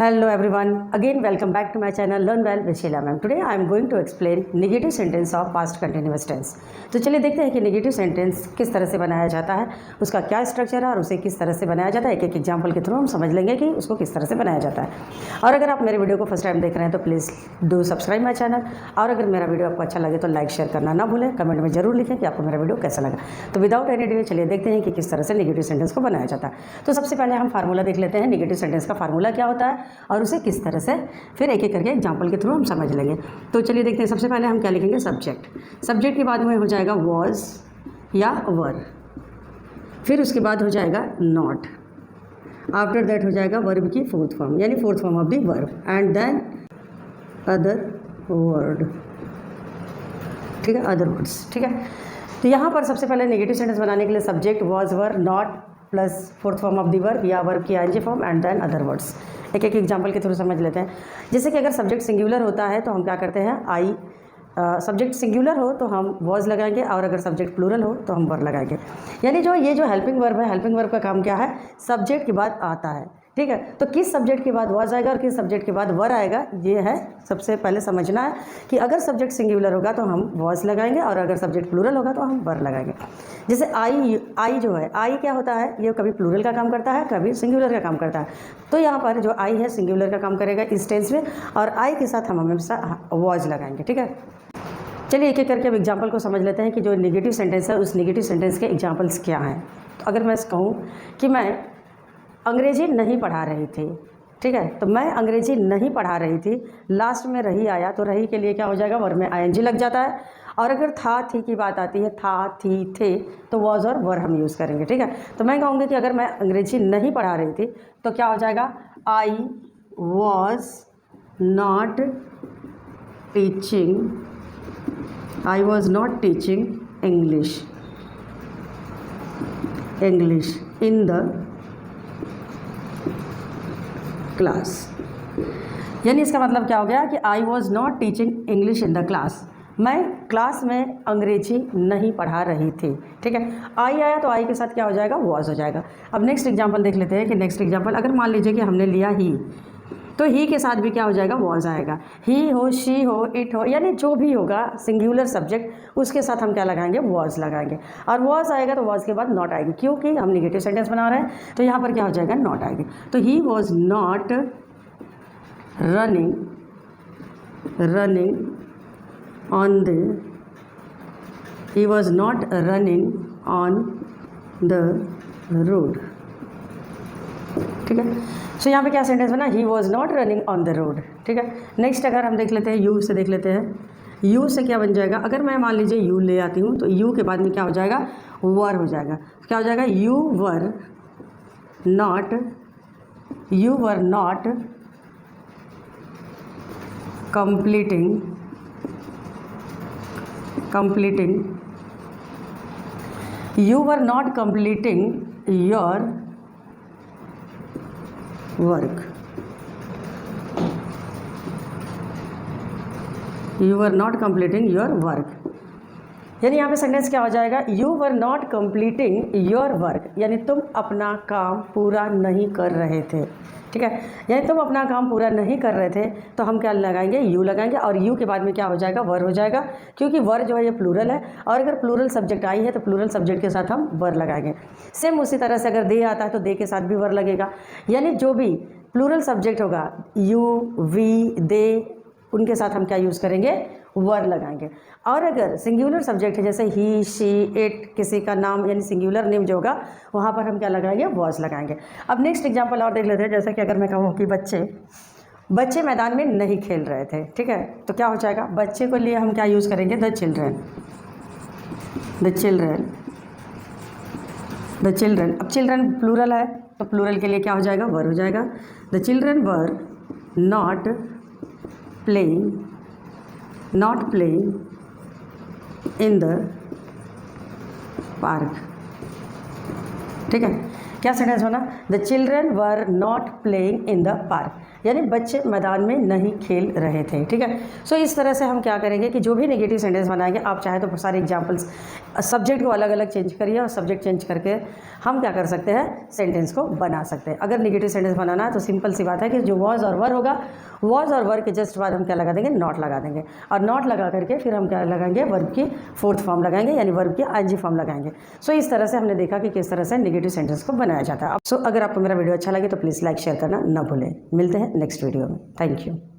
Hello everyone, again welcome back to my channel Learn Well with Sheila Ma'am. Today I am going to explain negative sentence of past continuous tense. तो चलिए देखते हैं कि negative sentence किस तरह से बनाया जाता है, उसका क्या स्ट्रक्चर है और उसे किस तरह से बनाया जाता है। एक एक एग्जांपल के थ्रू हम समझ लेंगे कि उसको किस तरह से बनाया जाता है। और अगर आप मेरे वीडियो को फर्स्ट टाइम देख रहे हैं तो please do subscribe my channel. और अगर मेरा वीडियो आपको अच्छा लगे तो लाइक शेयर करना ना भूलें, कमेंट में जरूर लिखें कि आपको मेरा वीडियो कैसा लगा। तो विदाउट एनी डिले चलिए देखते हैं कि किस तरह से नेगेटिव सेंटेंस को बनाया जाता है। तो सबसे पहले हम फार्मूला देख लेते हैं, नेगेटिव सेंटेंस का फार्मूला क्या होता है और उसे किस तरह से फिर एक एक करके एग्जांपल के थ्रू हम समझ लेंगे। तो चलिए देखते हैं, सबसे पहले हम क्या लिखेंगे, सब्जेक्ट। सब्जेक्ट के बाद में हो जाएगा वॉज या वर, फिर उसके बाद हो जाएगा नॉट, आफ्टर दैट हो जाएगा वर्ब की फोर्थ फॉर्म यानी fourth form of the verb, and then other word. ठीक है, अदर वर्ड्स। ठीक है, तो यहाँ पर सबसे पहले नेगेटिव सेंटेंस बनाने के लिए subject was were not plus fourth form of the verb या वर्ब की ING form and then other words. एक एक एग्जांपल के थ्रू समझ लेते हैं। जैसे कि अगर सब्जेक्ट सिंगुलर होता है तो हम क्या करते हैं, आई सब्जेक्ट सिंगुलर हो तो हम वॉज लगाएंगे, और अगर सब्जेक्ट प्लूरल हो तो हम वर लगाएंगे। यानी ये जो हेल्पिंग वर्ब है, हेल्पिंग वर्ब का काम क्या है, सब्जेक्ट के बाद आता है। ठीक है, तो किस सब्जेक्ट के बाद वॉज आएगा और किस सब्जेक्ट के बाद वर आएगा, ये है सबसे पहले समझना है कि अगर सब्जेक्ट सिंगुलर होगा तो हम वॉज लगाएंगे और अगर सब्जेक्ट प्लूरल होगा तो हम वर लगाएंगे। जैसे आई जो है, आई क्या होता है, ये कभी प्लूरल का काम करता है कभी सिंगुलर का काम करता है। तो यहाँ पर जो आई है सिंगुलर का काम करेगा इस टेंस में, और आई के साथ हम हमेशा वॉज लगाएंगे। ठीक है, चलिए एक एक करके अब एग्जाम्पल को समझ लेते हैं कि जो नेगेटिव सेंटेंस है उस नेगेटिव सेंटेंस के एग्जाम्पल्स क्या हैं। तो अगर मैं कहूँ कि मैं अंग्रेजी नहीं पढ़ा रही थी, ठीक है, तो मैं अंग्रेजी नहीं पढ़ा रही थी, लास्ट में रही आया तो रही के लिए क्या हो जाएगा, वर्ब में आईएनजी लग जाता है। और अगर था थी की बात आती है, था थी थे, तो वॉज और वर हम यूज़ करेंगे। ठीक है, तो मैं कहूँगी कि अगर मैं अंग्रेजी नहीं पढ़ा रही थी तो क्या हो जाएगा, I was not teaching, I was not teaching English in the class. यानी इसका मतलब क्या हो गया कि I was not teaching English in the class, मैं क्लास में अंग्रेजी नहीं पढ़ा रही थी। ठीक है, आई आया तो आई के साथ क्या हो जाएगा, वॉज हो जाएगा। अब नेक्स्ट एग्जांपल देख लेते हैं कि नेक्स्ट एग्जांपल अगर मान लीजिए कि हमने लिया ही, तो ही के साथ भी क्या हो जाएगा, वॉज आएगा। ही हो, शी हो, इट हो, यानी जो भी होगा सिंगुलर सब्जेक्ट उसके साथ हम क्या लगाएंगे, वॉज लगाएंगे। और वॉज आएगा तो वॉज के बाद नॉट आएगी, क्योंकि हम नेगेटिव सेंटेंस बना रहे हैं तो यहाँ पर क्या हो जाएगा, नॉट आएगी। तो he was not running on the, he was not running on the road। ठीक है, सो यहाँ पे क्या सेंटेंस बना, he was not running on the road. ठीक है, नेक्स्ट अगर हम देख लेते हैं, यू से देख लेते हैं। यू से क्या बन जाएगा, अगर मैं मान लीजिए यू ले आती हूँ तो यू के बाद में क्या हो जाएगा, वर हो जाएगा। क्या हो जाएगा, you were not completing you were not completing your work, यानी यहाँ पे सेंटेंस क्या हो जाएगा, you were not completing your work, यानी तुम अपना काम पूरा नहीं कर रहे थे। ठीक है, यानी तुम अपना काम पूरा नहीं कर रहे थे तो हम क्या लगाएंगे, यू लगाएंगे, और यू के बाद में क्या हो जाएगा, वर हो जाएगा, क्योंकि वर जो है ये प्लूरल है, और अगर प्लूरल सब्जेक्ट आई है तो प्लूरल सब्जेक्ट के साथ हम वर लगाएंगे। सेम उसी तरह से अगर दे आता है तो दे के साथ भी वर लगेगा, यानी जो भी प्लूरल सब्जेक्ट होगा, यू वी दे, उनके साथ हम क्या यूज़ करेंगे, वर लगाएंगे। और अगर सिंगुलर सब्जेक्ट है जैसे ही शी इट, किसी का नाम यानी सिंगुलर नेम जो होगा वहाँ पर हम क्या लगाएंगे, वॉज लगाएंगे। अब नेक्स्ट एग्जांपल और देख लेते हैं। जैसे कि अगर मैं कहूँ कि बच्चे मैदान में नहीं खेल रहे थे, ठीक है, तो क्या हो जाएगा, बच्चे को लिए हम क्या यूज़ करेंगे, द चिल्ड्रन। अब चिल्ड्रन प्लूरल है तो प्लूरल के लिए क्या हो जाएगा, वर हो जाएगा। The children were not playing in the park। ठीक है, क्या सेंटेंस बना, the children were not playing in the park, यानी बच्चे मैदान में नहीं खेल रहे थे। ठीक है, सो इस तरह से हम क्या करेंगे कि जो भी नेगेटिव सेंटेंस बनाएंगे, आप चाहे तो सारे एग्जाम्पल्स सब्जेक्ट को अलग अलग चेंज करिए और सब्जेक्ट चेंज करके हम क्या कर सकते हैं, सेंटेंस को बना सकते हैं। अगर नेगेटिव सेंटेंस बनाना है तो सिंपल सी बात है कि जो वॉज और वर होगा, वॉज और वर के जस्ट बाद हम क्या लगा देंगे, नॉट लगा देंगे, और नॉट लगा करके फिर हम क्या लगाएंगे, वर्ब की फोर्थ फॉर्म लगाएंगे, यानी वर्ब की आईएनजी फॉर्म लगाएंगे। सो इस तरह से हमने देखा कि किस तरह से नेगेटिव सेंटेंस को बनाया जाता है। सो अगर आपको मेरा वीडियो अच्छा लगे तो प्लीज़ लाइक शेयर करना ना भूलें। मिलते हैं नेक्स्ट वीडियो में। Thank you.